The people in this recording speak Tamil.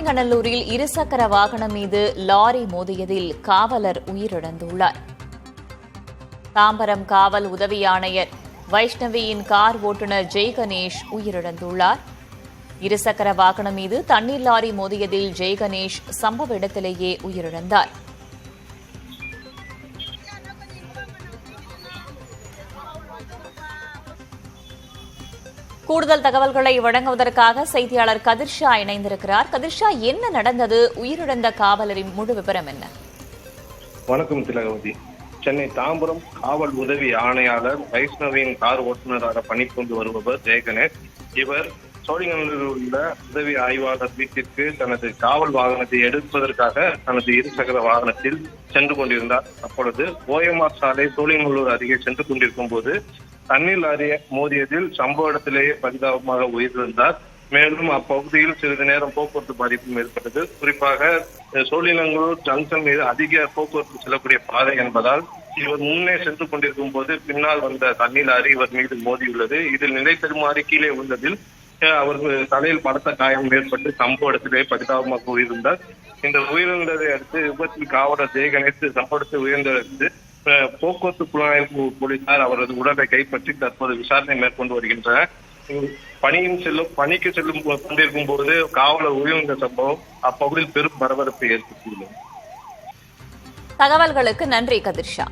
சோழிங்கநல்லூரில் இருசக்கர வாகனம் மீது லாரி மோதியதில் காவலர் உயிரிழந்துள்ளார். தாம்பரம் காவல் உதவி ஆணையர் வைஷ்ணவியின் கார் ஓட்டுநர் ஜெய்கணேஷ் உயிரிழந்துள்ளார். இருசக்கர வாகனம் மீது தண்ணீர் லாரி மோதியதில் ஜெய்கணேஷ் சம்பவ இடத்திலேயே உயிரிழந்தார். கூடுதல் தகவல்களை வழங்குவதற்காக செய்தியாளர் கதிர்ஷா இணைந்திருக்கிறார். கதிர்ஷா, என்ன நடந்தது? உயிரிழந்த காவலரின் முழு விவரம் என்ன? வணக்கம் திலகவதி. சென்னை தாம்பரம் காவல் உதவி ஆணையாளர் வைஷ்ணவியின் கார் ஓட்டுநராக பணிபுரிந்து வருபவர் ஜெயகணேஷ். இவர் சோழிங்கநல்லூரில் உள்ள உதவி ஆய்வாளர் வீட்டிற்கு தனது காவல் வாகனத்தை எடுப்பதற்காக தனது இருசக்கர வாகனத்தில் சென்று கொண்டிருந்தார். அப்பொழுது ஓஎம்ஆர் சாலை சோழிங்கநல்லூர் அருகே சென்று கொண்டிருக்கும் போது தண்ணீர் லாரி மோதியதில் சம்பவ இடத்திலேயே பரிதாபமாக உயிரிழந்தார். மேலும் அப்பகுதியில் சிறிது நேரம் போக்குவரத்து பாதிப்பும் ஏற்பட்டது. குறிப்பாக சோழிங்கநல்லூர் ஜங்ஷன் மீது அதிக போக்குவரத்து செல்லக்கூடிய பாதை என்பதால் இவர் முன்னே சென்று கொண்டிருக்கும் போது பின்னால் வந்த தண்ணீர் லாரி இவர் மீது மோதியுள்ளது. இதில் நிலை தடுமாறி கீழே விழுந்ததில் அவருக்கு தலையில் பலத்த காயம் ஏற்பட்டு சம்பவ இடத்திலே பரிதாபமாக உயிரிழந்தார். இந்த உயிரிழந்ததை அடுத்து விபத்தில் காவலர் ஜெயகணேஷ் சம்பவ இடத்தில் உயிரிழந்ததற்கு போக்குவரத்து புலனாய்வு போலீசார் அவரது உடலை கைப்பற்றி தற்போது விசாரணை மேற்கொண்டு வருகின்றனர். பணிக்கு செல்லும் கொண்டிருக்கும் போது காவலர் உயிரிழந்த சம்பவம் அப்பகுதியில் பெரும் பரபரப்பை ஏற்படுத்தியுள்ளது. தகவல்களுக்கு நன்றி கதிர்ஷா.